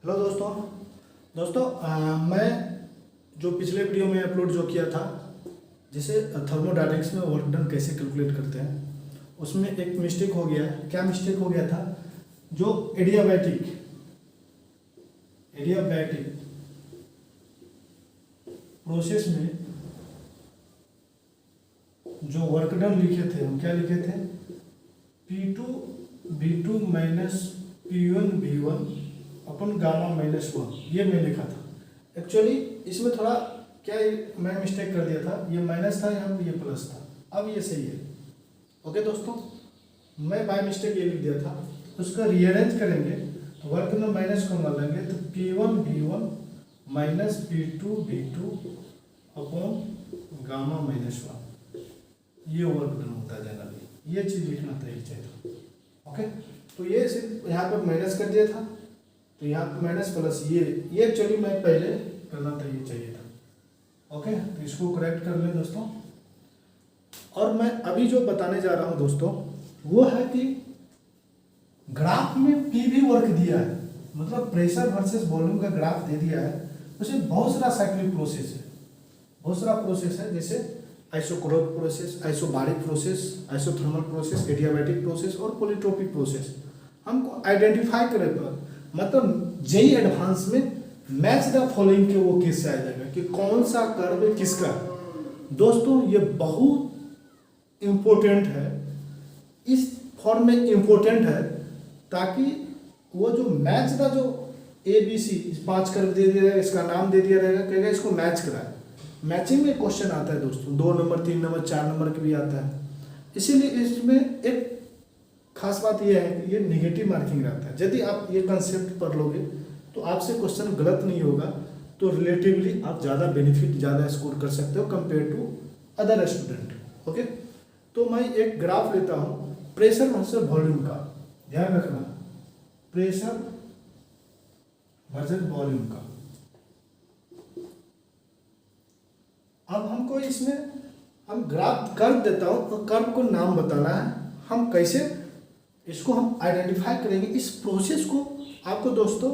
Hello दोस्तों मैं जो पिछले वीडियो में अपलोड जो किया था, जैसे थर्मोडायनेमिक्स में वर्क डन कैसे कैलकुलेट करते हैं, उसमें एक मिस्टेक हो गया है। क्या मिस्टेक हो गया था? जो एडियाबैटिक प्रोसेस में जो वर्क डन लिखे थे, हम क्या लिखे थे? P2 B2 minus P1 B1 अपन गामा माइनस 1, ये मैं लिखा था। एक्चुअली इसमें थोड़ा क्या मैं मिस्टेक कर दिया था, ये माइनस था, यहाँ पे ये प्लस था। अब ये सही है। ओके दोस्तों, मैं बाय मिस्टेक ये लिख दिया था। उसका रीअरेंज करेंगे तो वर्क में माइनस को मान लेंगे तो P1 B1 minus P2 B2 upon gamma minus 1, ये वर्क डन होता है जनरली। ये चीज़ लिखना था, एक चाहिए। ओके, तो ये सिर्फ यहाँ पर माइनस कर दिया था, तो यहाँ पे माइनस प्लस ये एक्चुअली मैं पहले करना था, ये चाहिए था। ओके, तो इसको करेक्ट कर लें दोस्तों। और मैं अभी जो बताने जा रहा हूँ दोस्तों, वो है कि ग्राफ में पीवी वर्क दिया है, मतलब प्रेशर वर्सेस वॉल्यूम का ग्राफ दे दिया है। उसमें बहुत सारा साइक्लिक प्रोसेस है, बहुत सारा प्रोसेस है, जैसे isochoric process, isobaric process, isothermal process, adiabatic process और पॉलीट्रोपिक प्रोसेस। हमको आइडेंटिफाई करे पर मतलब जेई एडवांस में मैच द फॉलोइंग के वो केस से आ जाएगा कि कौन सा कर्व किसका। दोस्तों ये बहुत इम्पोर्टेंट है, इस फॉर्म में इम्पोर्टेंट है, ताकि वो जो मैच द जो ABC 5 कर्व दे दिया रहेगा, इसका नाम दे दिया रहेगा, कहेगा इसको मैच कराए। मैचिंग में क्वेश्चन आता है दोस्तों, 2 नंबर 3 नंबर 4 नंबर के भी आता है। इसीलिए इसमें एक खास बात यह है कि ये निगेटिव मार्किंग रहता है। यदि आप ये कंसेप्ट पढ़ लोगे तो आपसे क्वेश्चन गलत नहीं होगा, तो रिलेटिवली आप ज़्यादा बेनिफिट ज़्यादा स्कोर कर सकते हो compare to other student. Okay, तो मैं एक ग्राफ लेता हूँ प्रेशर वर्सेस वॉल्यूम का, ध्यान रखना, प्रेशर वर्सेस वॉल्यूम का। अब हमको इसमें हम ग्राफ कर्व देता हूँ, तो कर्व को नाम बताना है। हम कैसे इसको हम आइडेंटिफाई करेंगे, इस प्रोसेस को आपको दोस्तों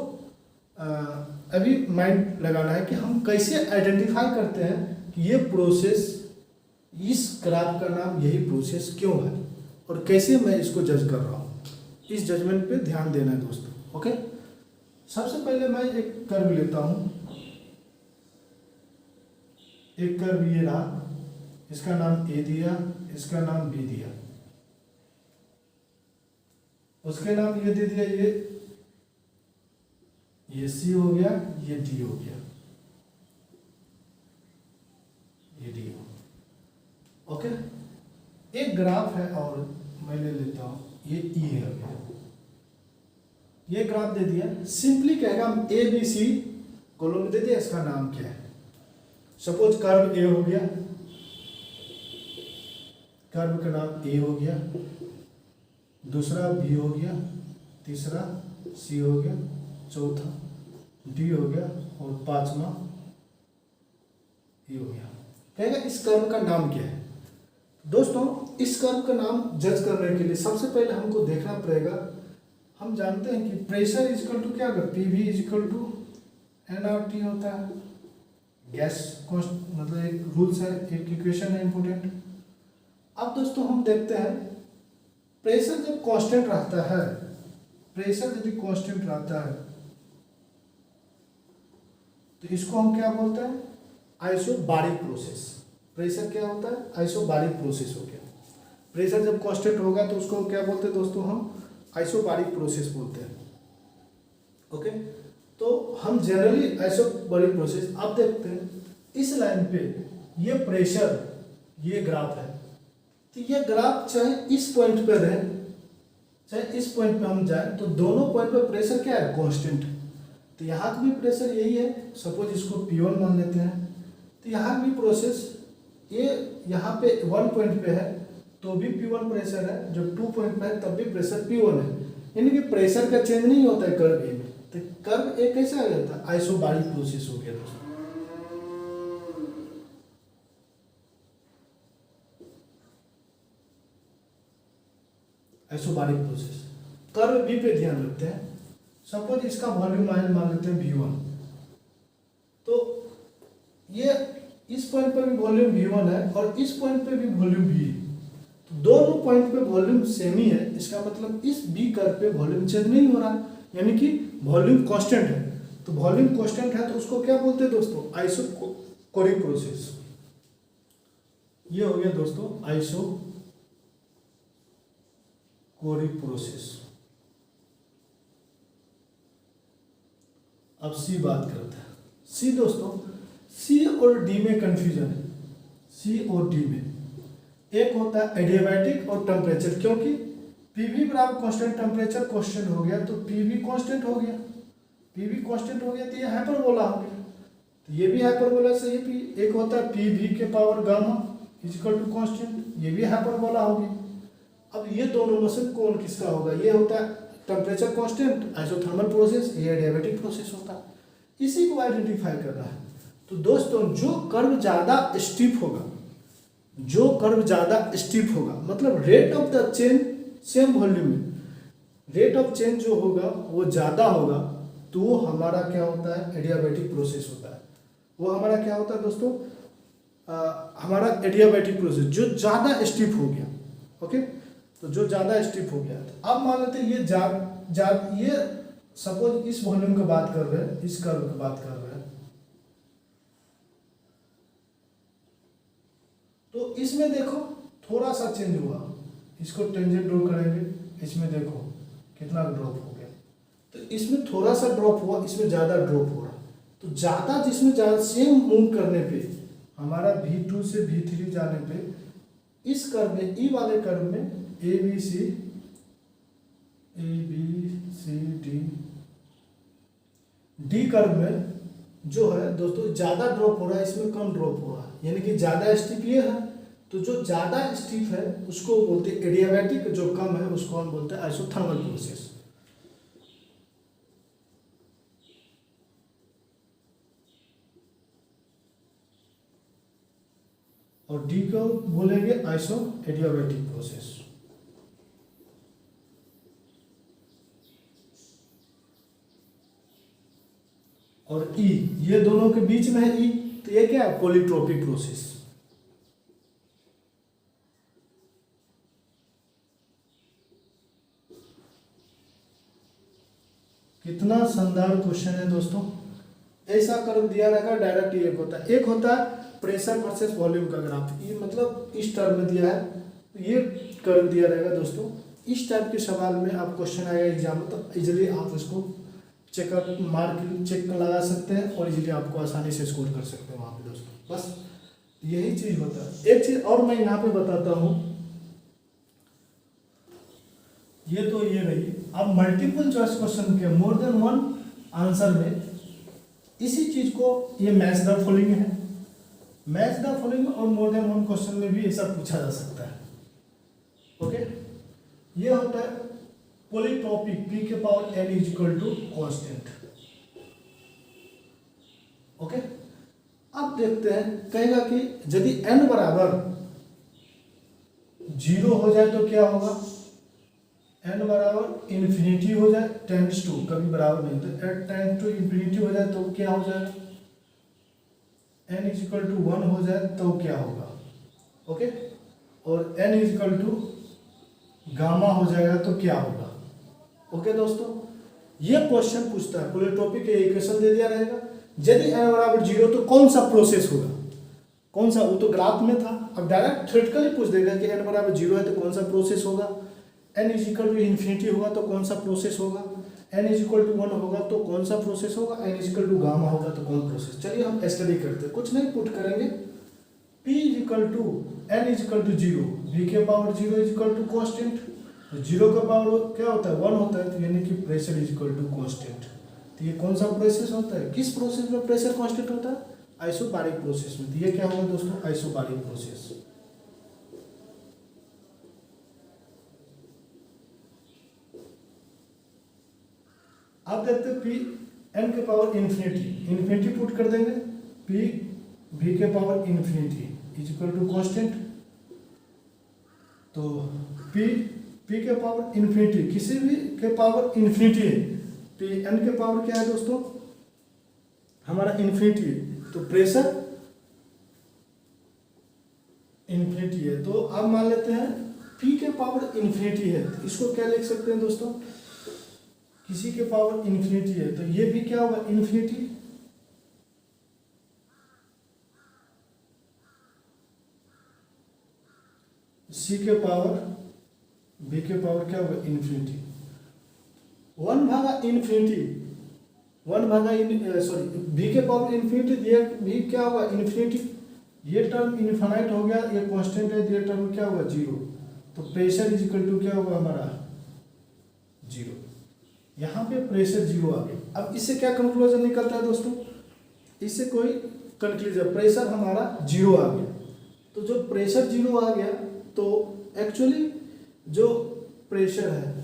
अभी माइंड लगाना है कि हम कैसे आइडेंटिफाई करते हैं कि ये प्रोसेस, इस ग्राफ का नाम यही प्रोसेस क्यों है और कैसे मैं इसको जज कर रहा हूँ। इस जजमेंट पे ध्यान देना है दोस्तों। ओके, सबसे पहले मैं एक कर्व लेता हूँ। एक कर्व ये रहा, इसका नाम A दिया, इसका नाम B दिया, उसके नाम ये दे दिया, ये C हो गया, ये D हो गया, ये D हो। ओके, एक ग्राफ है और मैं ले लेता हूं, ये E है गया, ये ग्राफ दे दिया। सिंपली कहेगा हम ABC कॉलम दे दिया, इसका नाम क्या है। सपोज कर्व A हो गया, कर्व का नाम A हो गया, दूसरा B हो गया, तीसरा C हो गया, चौथा D हो गया और पांचवा E हो गया। कहेगा इस कर्व का नाम क्या है। दोस्तों इस कर्व का नाम जज करने के लिए सबसे पहले हमको देखना पड़ेगा, हम जानते हैं कि प्रेशर इज इक्वल टू क्या होगा, PV is equal to nRT होता है। गैस मतलब एक रूल्स है, एक इक्वेशन है इंपोर्टेंट। अब दोस्तों हम देखते हैं प्रेशर जब कांस्टेंट रहता है, प्रेशर यदि कांस्टेंट रहता है तो इसको हम क्या बोलते हैं, आइसोबारिक प्रोसेस। प्रेशर क्या होता है, आइसोबारिक प्रोसेस हो गया। प्रेशर जब कांस्टेंट होगा तो उसको क्या बोलते हैं दोस्तों, हम आइसोबारिक प्रोसेस बोलते हैं। ओके, तो हम जनरली आइसोबारिक प्रोसेस। अब देखते हैं इस लाइन पे ये प्रेशर, ये ग्राफ है, तो ये ग्राफ चाहे इस पॉइंट पे रहे चाहे इस पॉइंट पे हम जाए, तो दोनों पॉइंट पे प्रेशर क्या है, कांस्टेंट। तो यहाँ का भी प्रेशर यही है। सपोज इसको P1 मान लेते हैं, तो यहाँ भी प्रोसेस ये यहाँ पे 1 पॉइंट पे है तो भी P1 प्रेशर है, जब 2 पॉइंट पे है तब भी प्रेशर P1 है। यानी कि प्रेशर का चेंज नहीं होता है कर्व ए में। तो कर्व ए कैसे आ जाता है, आइसोबारिक प्रोसेस हो गया दोस्तों। Isobaric process. कर्व बी पे ध्यान रखते हैं, सपोज इसका वॉल्यूम मान लेते हैं V1, तो ये इस पॉइंट पे भी वॉल्यूम V1 है और इस पॉइंट पे भी वॉल्यूम V है, तो दोनों पॉइंट पे वॉल्यूम सेम ही है। इसका मतलब इस B कर्व पे वॉल्यूम चेंज नहीं हो रहा, यानी कि वॉल्यूम कांस्टेंट है। तो वॉल्यूम कांस्टेंट है तो उसको क्या बोलते हैं दोस्तों? Isochoric process. ये हो गया दोस्तों आइसोकोरिक प्रोसेस। अब सी बात करते हैं। सी दोस्तों, सी और डी में कंफ्यूजन है। सी और डी में एक होता है एडियाबैटिक और टेम्परेचर, क्योंकि पीवी बराबर कांस्टेंट, टेम्परेचर कांस्टेंट हो गया तो पीवी कांस्टेंट हो गया। पीवी कांस्टेंट हो गया तो ये हाइपरबोला हो गया, तो ये भी हाइपरबोला से ही एक होता है पीवी के power gamma equal to constant, ये भी हाइपरबोला हो गया। अब ये दोनों में से कौन किसका होगा? ये होता है टेम्परेचर कांस्टेंट आइसोथर्मल प्रोसेस, ये एडियाबैटिक प्रोसेस होता है। इसी को आइडेंटिफाई करना है। तो दोस्तों जो कर्व ज़्यादा स्टीप होगा, जो कर्व ज़्यादा स्टीप होगा, मतलब rate of the change same volume में रेट ऑफ चेंज जो होगा वो ज़्यादा होगा, तो वो हमारा क्या होता है? एडियाबैटिक प्रोसेस होता है। वो हमारा क्या होता है दोस्तों? हमारा एडियाबैटिक प्रोसेस जो ज़्यादा स्टीप हो गया। ओके, तो जो ज़्यादा स्टीप हो गया। तो अब मान लेते हैं ये सपोज इस वॉल्यूम की बात कर रहे हैं, इस कर्व की बात कर रहे हैं, तो इसमें देखो थोड़ा सा चेंज हुआ। इसको टेंजेंट ड्रॉ करेंगे, इसमें देखो कितना ड्रॉप हो गया। तो इसमें थोड़ा सा ड्रॉप हुआ, इसमें ज़्यादा ड्रॉप हो रहा। तो ज़्यादा जिसमें ज़्यादा सेम मूव करने पे हमारा V2 से V3 जाने पे इस कर्व में, ई वाले कर्व में A B C D curve में जो है दोस्तों ज़्यादा ड्रॉप हो रहा है, इसमें कम ड्रॉप हो रहा है, यानी कि ज़्यादा स्टीप ये है। तो जो ज़्यादा स्टीप है उसको बोलते हैं एडियाबैटिक, जो कम है उसको हम बोलते हैं आइसोथर्मल प्रोसेस। और डी को बोलेंगे आइसो एडियाबैटिक प्रोसेस। और ई, ये दोनों के बीच में है ई, तो ये क्या है? Polytropic process. कितना शानदार क्वेश्चन है दोस्तों। ऐसा कर्व दिया रहेगा, डायरेक्ट एक होता है प्रेशर वर्सेस वॉल्यूम का ग्राफ। ये मतलब इस टर्म में दिया है, तो ये कर्व दिया रहेगा दोस्तों। इस टाइप के सवाल में आप क्वेश्चन आएगा एग्जाम में, तो इजीली आप उसको चेक लगा सकते हैं और इजीली आपको आसानी से स्कोर कर सकते हैं वहाँ पे दोस्तों। बस यही चीज़ होता है। एक चीज़ और मैं यहाँ पे बताता हूँ, ये तो ये रही। अब मल्टीपल चॉइस क्वेश्चन के मोर देन वन आंसर में इसी चीज को, ये मैच द फॉलोइंग है, मैच द फॉलोइंग और मोर देन वन क्वेश्चन में भी ऐसा पूछा जा सकता है। ओके, ये होता है पॉलीट्रोपिक, p के power n is equal to constant. Okay, अब देखते हैं, कहेगा कि यदि n बराबर 0 हो जाए तो क्या होगा? n बराबर इन्फिनिटी हो जाए, टेंड्स टू, कभी बराबर नहीं, तो टेंड्स टू इन्फिनिटी हो जाए तो क्या हो जाएगा? n इज इक्वल टू 1 हो जाए तो क्या होगा? ओके, और n is equal to gamma हो जाएगा तो क्या होगा? ओके दोस्तों, ये क्वेश्चन पूछता है, पॉलीट्रोपिक के इक्वेशन दे दिया रहेगा। यदि n बराबर 0 तो कौन सा प्रोसेस होगा? कौन सा? वो तो ग्राफ में था, अब डायरेक्ट थ्योरेटिकली पूछ देगा कि n बराबर 0 है तो कौन सा प्रोसेस होगा, n is equal to infinity होगा तो कौन सा प्रोसेस होगा, n इज इक्वल टू 1 होगा तो कौन सा प्रोसेस होगा, n is equal to gamma होगा तो कौन प्रोसेस। चलिए हम स्टडी करते हैं, कुछ नहीं पुट करेंगे। p is equal to n is equal to 0, v के power 0 is equal to constant, तो 0 का पावर क्या होता है? 1 होता है, तो यानी कि pressure is equal to constant. तो ये कौन सा प्रोसेस होता है? किस प्रोसेस में प्रेशर कांस्टेंट होता है? आइसोबारिक प्रोसेस में। तो ये क्या होगा दोस्तों? Isobaric process. आप देखते हैं p n के पावर इन्फिनिटी पुट कर देंगे, p v के power infinity is equal to constant. तो p के पावर इन्फिनिटी, किसी भी के पावर इन्फिनिटी है, तो ये n के पावर क्या है दोस्तों, हमारा इन्फिनिटी है, तो प्रेशर इन्फिनिटी है। तो अब मान लेते हैं P के पावर इन्फिनिटी है, तो इसको क्या लिख सकते हैं दोस्तों, किसी के पावर इन्फिनिटी है तो ये भी क्या होगा, इन्फिनिटी। C के पावर B के पावर क्या होगा, इन्फिनिटी। 1/इन्फिनिटी, 1/सॉरी B के पावर इन्फिनिटी, ये भी क्या होगा, इन्फिनिटी। ये टर्म इनफाइनाइट हो गया, ये कांस्टेंट है, ये टर्म क्या होगा, जीरो। तो प्रेशर इज इक्वल टू क्या होगा हमारा, जीरो। यहाँ पे प्रेशर जीरो आ गया। अब इससे क्या कंक्लूजन निकलता है दोस्तों, इससे कोई कंक्लूजन, प्रेशर हमारा जीरो आ गया। तो जो प्रेशर जीरो आ गया तो एक्चुअली जो प्रेशर है,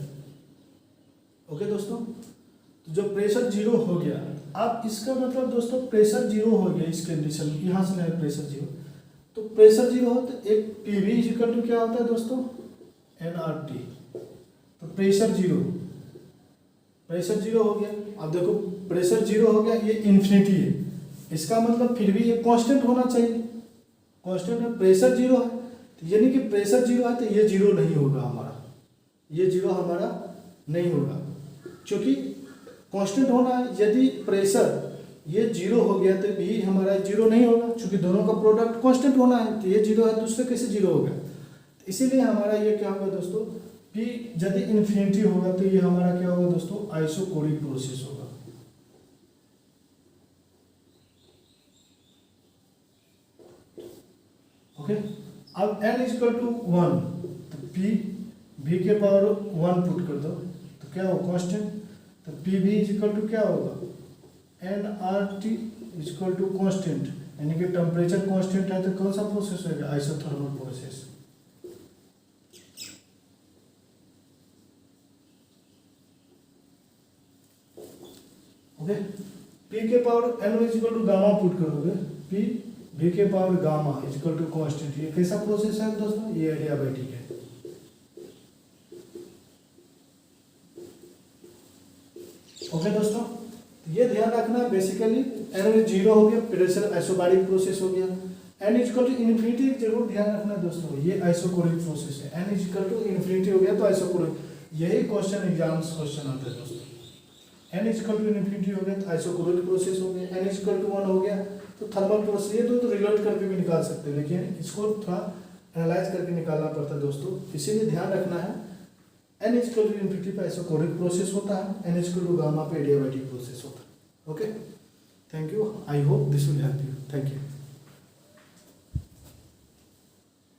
ओके दोस्तों, तो जो प्रेशर जीरो हो गया, अब इसका मतलब दोस्तों प्रेशर जीरो हो गया इस कंडीशन में, यहाँ से है प्रेशर जीरो। तो प्रेशर जीरो हो तो एक पीवी इक्वल टू क्या होता है दोस्तों, एनआरटी। तो प्रेशर जीरो, प्रेशर जीरो हो गया। अब देखो प्रेशर जीरो हो गया, ये इन्फिनिटी है, इसका मतलब फिर भी ये कांस्टेंट होना चाहिए, कांस्टेंट है, प्रेशर जीरो है, तो यानी कि प्रेशर जीरो है तो ये जीरो नहीं होगा हमारा, ये जीरो हमारा नहीं होगा, क्योंकि कांस्टेंट होना है। यदि प्रेशर ये जीरो हो गया तो भी हमारा जीरो नहीं होगा, क्योंकि दोनों का प्रोडक्ट कांस्टेंट होना है, तो ये जीरो है, दूसरे कैसे जीरो होगा। तो इसीलिए हमारा ये क्या होगा दोस्तों, P यदि इन्फिनिटी होगा तो ये हमारा क्या होगा दोस्तों, आइसोकोरिक प्रोसेस होगा। ओके, अब n इक्वल टू 1, तो P V के पावर 1 पुट कर दो तो क्या होगा, कांस्टेंट। तो पी भी इक्वल टू क्या होगा, एनआरटी इक्वल टू कांस्टेंट, यानी कि टेम्परेचर कांस्टेंट है तो कौन सा प्रोसेस होगा, आइसोथर्मल प्रोसेस। ओके, पी के power N equal to gamma put करोगे, पी वी के power gamma equal to constant. ये कैसा प्रोसेस है दोस्तों, ये एडियाबैटिक है। ओके दोस्तों, ये ध्यान रखना, बेसिकली एन जीरो हो गया, प्रेशर आइसोबारिक प्रोसेस हो गया। एन इक्वल टू इन्फिनिटी जरूर ध्यान रखना दोस्तों, ये आइसोकोरिक प्रोसेस है। एन इक्वल टू इन्फिनिटी हो गया तो आइसोकोरिक, यही क्वेश्चन एग्जाम्स क्वेश्चन आते हैं दोस्तों। एन इक्वल टू इन्फिनिटी हो गया तो आइसोकोरिक प्रोसेस हो गया, एन इक्वल टू 1 हो गया तो थर्मल प्रोसेस। ये तो रिलेट करके भी निकाल सकते हैं, लेकिन इसको थोड़ा एनालाइज करके निकालना पड़ता है दोस्तों, इसीलिए ध्यान रखना है। एन इक्वल टू इन्फिनिटी पे आइसोकोरिक प्रोसेस होता है, एन इक्वल टू गामा पे एडियाबैटिक प्रोसेस होता है। Okay, thank you, I hope this will help you, thank you.